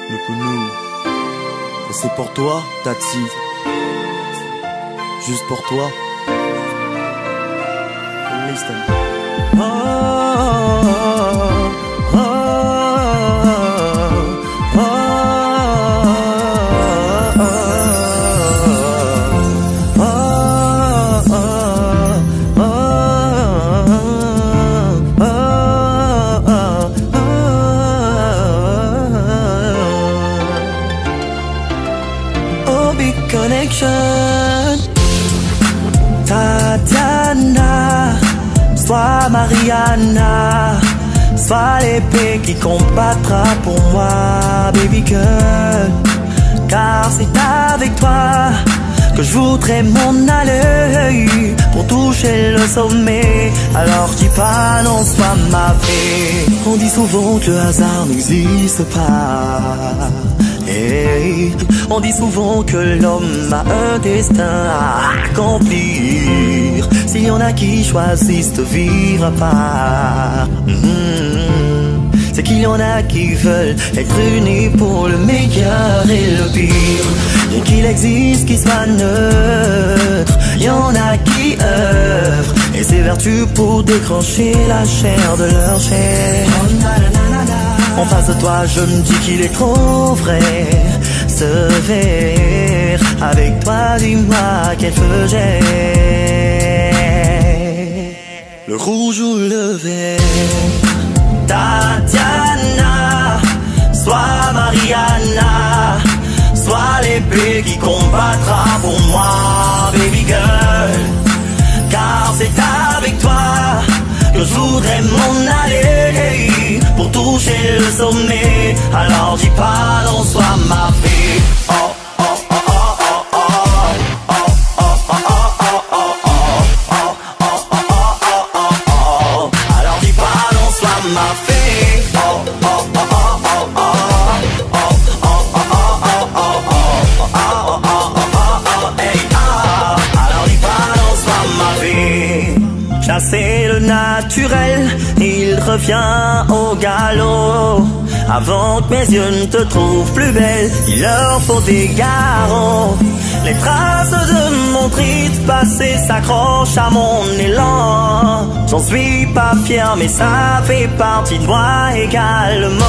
Le Kounou. Et c'est pour toi, Tati. Juste pour toi. Listen. Oh, oh, oh, oh, big connection. Tatiana, sois Mariana, sois l'épée qui combattra pour moi, baby girl. Car c'est avec toi que je voudrais m'en aller pour toucher le sommet. Alors dis pas non, sois ma fée. On dit souvent que le hasard n'existe pas. Hey, on dit souvent que l'homme a un destin à accomplir. S'il y en a qui choisissent de vivre à part, c'est qu'il y en a qui veulent être unis pour le meilleur et le pire. Bien qu'il existe qui soit neutre, il y en a qui œuvrent et s'évertuent pour décrocher la chair de leur chair. En face de toi, je me dis qu'il est trop vrai. Ce verre, avec toi, dis-moi quel feu j'ai. Le rouge ou le vert. Tatiana, sois Mariana, sois l'épée qui combattra pour moi, baby girl. Car c'est avec toi que je voudrais m'en aller pour toucher le sommet. Alors dis pas non, sois ma fille. Oh, oh, oh, oh, oh, oh, oh, oh, oh, oh, oh. Alors dis pas non, sois ma fille. Oh, oh, oh, oh, oh, oh, oh, hey, alors dis pas non, sois ma fille. Chasser le naturel, il revient au galop. Avant que mes yeux ne te trouvent plus belle, il leur faut des garrots. Les traces de mon triste passé s'accrochent à mon élan. J'en suis pas fier mais ça fait partie de moi également.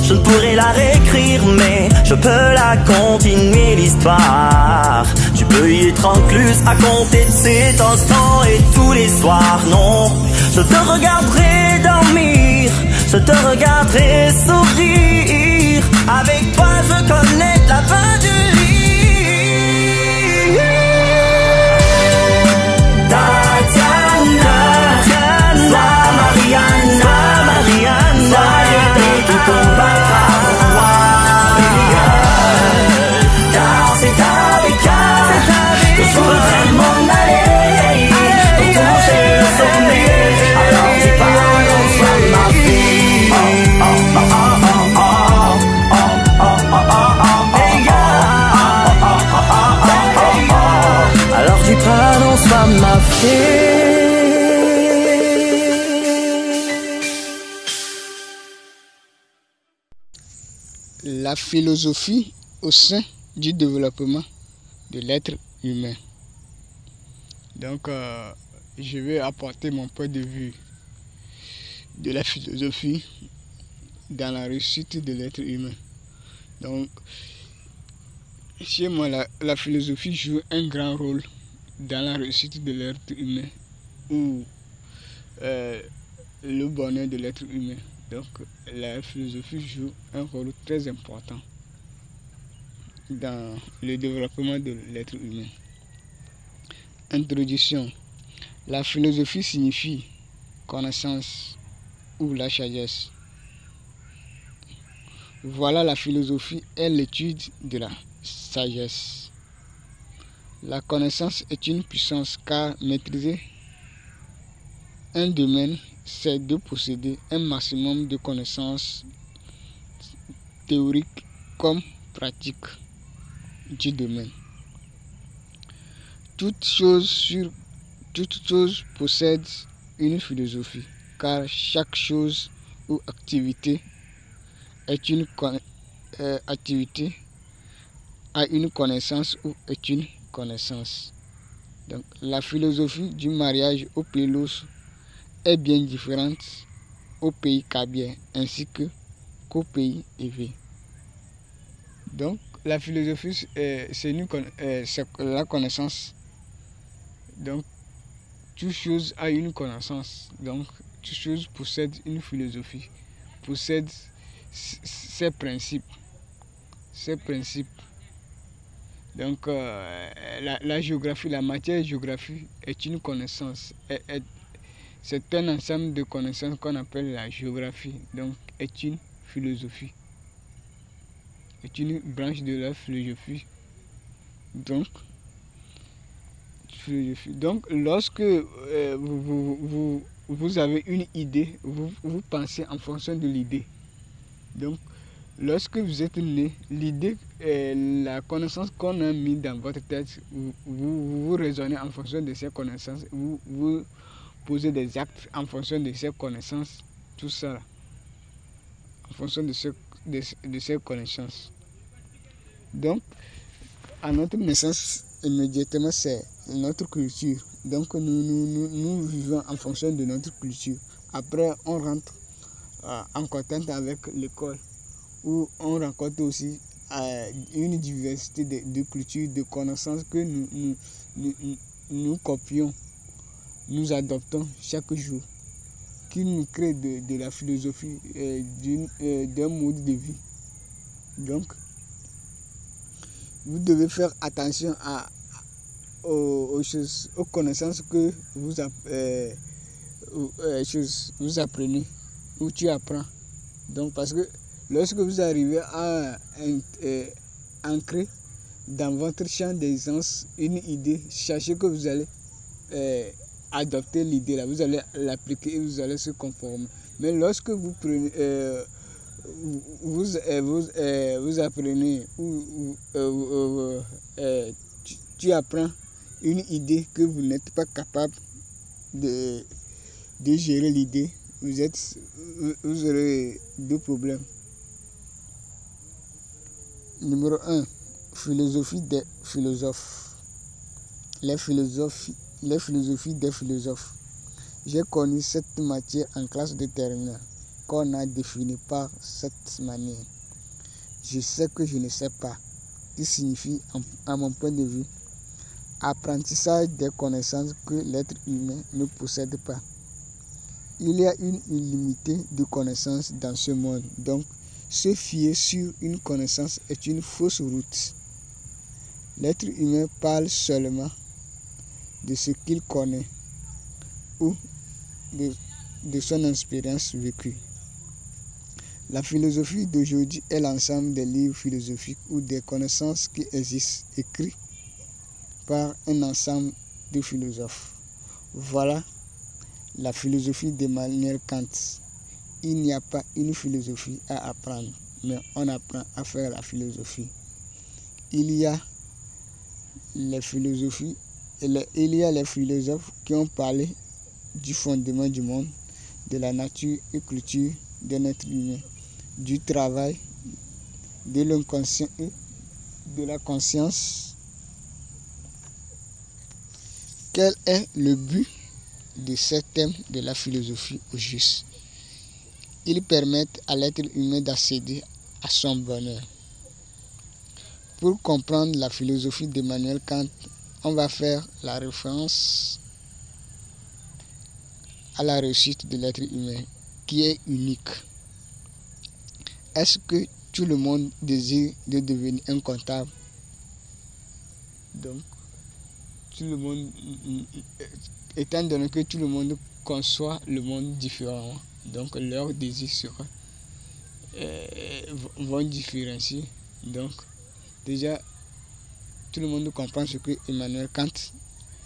Je ne pourrai la réécrire mais je peux la continuer l'histoire. Tu peux y être encluse à compter de cet instant et tous les soirs. Non, je te regarderai dormir, je te regarderai sourire. Avec toi je connais la fin du lit. Tatiana, sois Mariana, sois l'épée qui combattra pour moi, baby girl. Car c'est avec toi que je voudrais m'en aller pour toucher le sommet. Alors dis pas non, sois ma fille. Oh, oh, oh, oh, oh, oh, oh, oh, oh, oh, hey girl. Oh, oh, oh, oh, oh, oh. Alors dis pas non, sois ma fille. La philosophie au sein du développement de l'être humain. Donc, je vais apporter mon point de vue de la philosophie dans la réussite de l'être humain. Donc, chez moi, la philosophie joue un grand rôle dans la réussite de l'être humain ou le bonheur de l'être humain. Donc, la philosophie joue un rôle très important dans le développement de l'être humain. Introduction. La philosophie signifie connaissance ou la sagesse. Voilà, la philosophie est l'étude de la sagesse. La connaissance est une puissance car maîtriser un domaine, c'est de posséder un maximum de connaissances théoriques comme pratiques du domaine. Toute chose possède une philosophie, car chaque chose ou activité est une activité, a une connaissance ou est une connaissance. Donc, la philosophie du mariage au pays Los est bien différente au pays Kabien ainsi qu'au pays Evé. Donc, la philosophie, c'est la connaissance. Donc, toute chose a une connaissance. Donc, toute chose possède une philosophie, possède ses principes. Donc, la géographie, la matière géographie est une connaissance. C'est un ensemble de connaissances qu'on appelle la géographie. Donc, est une philosophie. Est une branche de la philosophie. Donc, lorsque vous avez une idée, vous pensez en fonction de l'idée. Donc, lorsque vous êtes né, l'idée, la connaissance qu'on a mis dans votre tête, vous raisonnez en fonction de ces connaissances, vous posez des actes en fonction de ces connaissances, tout ça, en fonction de ces connaissances. Donc, à notre naissance, immédiatement, c'est notre culture. Donc, nous vivons en fonction de notre culture. Après, on rentre en contact avec l'école, où on rencontre aussi une diversité de cultures, de connaissances que nous copions, nous adoptons chaque jour, qui nous crée de la philosophie, d'un mode de vie. Donc, vous devez faire attention aux choses, aux connaissances que vous apprenez, ou tu apprends. Donc, parce que lorsque vous arrivez à ancrer dans votre champ d'aisance une idée, sachez que vous allez adopter l'idée là, vous allez l'appliquer et vous allez se conformer. Mais lorsque vous prenez, vous apprenez, tu apprends une idée que vous n'êtes pas capable de gérer l'idée, vous aurez deux problèmes. Numéro 1, philosophie des philosophes. Les philosophies des philosophes. J'ai connu cette matière en classe de terminale qu'on a définie par cette manière. Je sais que je ne sais pas, qui signifie, à mon point de vue, apprentissage des connaissances que l'être humain ne possède pas. Il y a une illimitée de connaissances dans ce monde, donc se fier sur une connaissance est une fausse route. L'être humain parle seulement de ce qu'il connaît ou de son expérience vécue. La philosophie d'aujourd'hui est l'ensemble des livres philosophiques ou des connaissances qui existent, écrits par un ensemble de philosophes. Voilà la philosophie d'Emmanuel Kant. Il n'y a pas une philosophie à apprendre, mais on apprend à faire la philosophie. Il y a les philosophes qui ont parlé du fondement du monde, de la nature et culture d'un être humain, du travail, de l'inconscient et de la conscience. Quel est le but de ces thèmes de la philosophie au juste? Ils permettent à l'être humain d'accéder à son bonheur. Pour comprendre la philosophie d'Emmanuel Kant, on va faire la référence à la réussite de l'être humain, qui est unique. Est-ce que tout le monde désire de devenir un comptable? Donc, tout le monde, étant donné que tout le monde conçoit le monde différemment, donc leurs désirs vont différencier. Donc, déjà, tout le monde comprend ce que Emmanuel Kant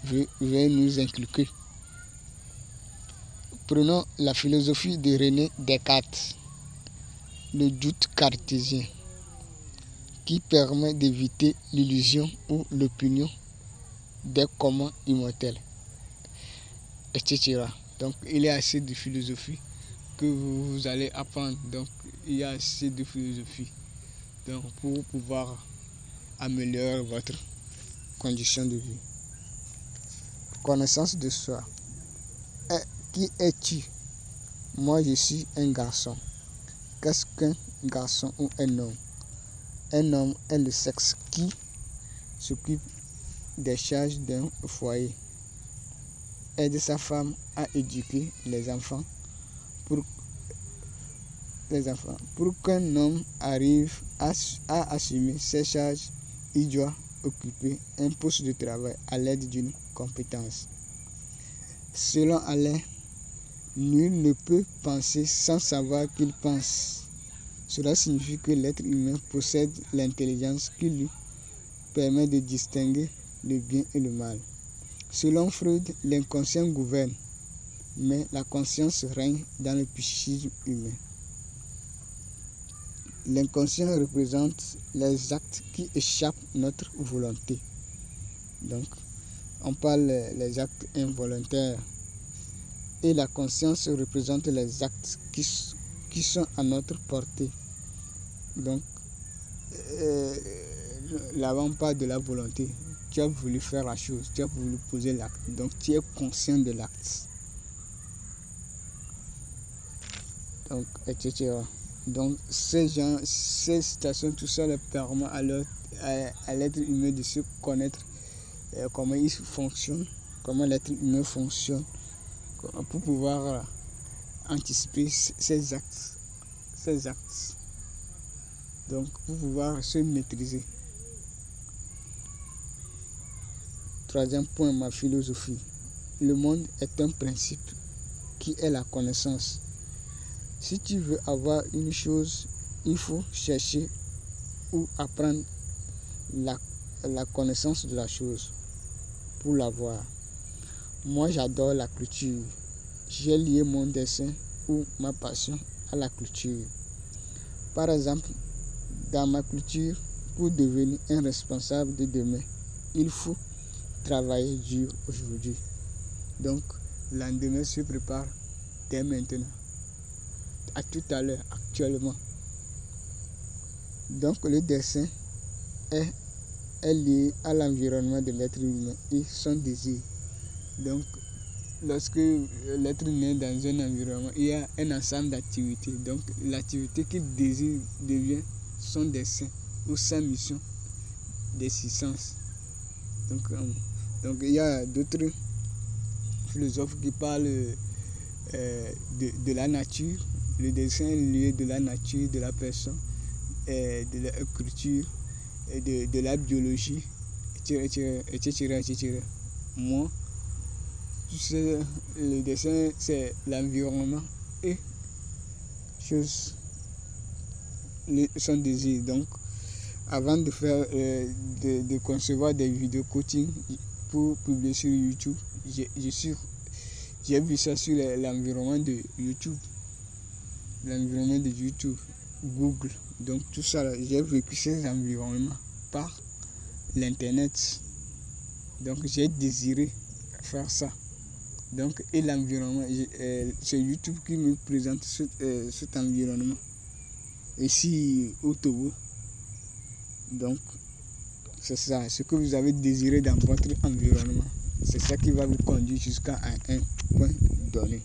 veut nous inculquer. Prenons la philosophie de René Descartes, le doute cartésien, qui permet d'éviter l'illusion ou l'opinion des communs immortels, etc. Donc, il y a assez de philosophie que vous allez apprendre. Donc, il y a assez de philosophie. Donc pour pouvoir améliorer votre condition de vie. Connaissance de soi. Qui es-tu? Moi, je suis un garçon. Qu'est-ce qu'un garçon ou un homme? Un homme est le sexe qui s'occupe des charges d'un foyer. Aide sa femme à éduquer les enfants. Pour qu'un homme arrive à assumer ses charges, il doit occuper un poste de travail à l'aide d'une compétence. Selon Alain, nul ne peut penser sans savoir qu'il pense. Cela signifie que l'être humain possède l'intelligence qui lui permet de distinguer le bien et le mal. Selon Freud, l'inconscient gouverne, mais la conscience règne dans le psychisme humain. L'inconscient représente les actes qui échappent à notre volonté. Donc, on parle des actes involontaires. Et la conscience représente les actes qui sont à notre portée. Donc, là on parle de la volonté. Tu as voulu faire la chose, tu as voulu poser l'acte. Donc, tu es conscient de l'acte. Donc, etc. Donc, ces situations, tout ça leur permet à l'être humain de se connaître comment il fonctionne, comment l'être humain fonctionne, pour pouvoir anticiper ses actes. Donc, pour pouvoir se maîtriser. Troisième point, ma philosophie. Le monde est un principe qui est la connaissance. Si tu veux avoir une chose, il faut chercher ou apprendre la connaissance de la chose pour l'avoir. Moi, j'adore la culture. J'ai lié mon dessin ou ma passion à la culture. Par exemple, dans ma culture, pour devenir un responsable de demain, il faut travailler dur aujourd'hui. Donc, l'endemain se prépare dès maintenant. À tout à l'heure, actuellement. Donc, le dessin est lié à l'environnement de l'être humain et son désir. Donc, lorsque l'être humain est dans un environnement, il y a un ensemble d'activités. Donc, l'activité qu'il désire devient son dessin ou sa mission d'existence. Donc, il y a d'autres philosophes qui parlent de la nature. Le dessin est lié de la nature, de la personne, de la culture, de la biologie, etc. Moi, le dessin, c'est l'environnement et son désir. Donc, avant de faire, de concevoir des vidéos coaching pour publier sur YouTube, j'ai vu ça sur l'environnement de YouTube. L'environnement de YouTube, Google. Donc, tout ça, j'ai vécu ces environnements par l'internet. Donc, j'ai désiré faire ça. Donc, et l'environnement, c'est YouTube qui me présente cet environnement. Ici, au Togo. Donc, c'est ça, ce que vous avez désiré dans votre environnement. C'est ça qui va vous conduire jusqu'à un point donné.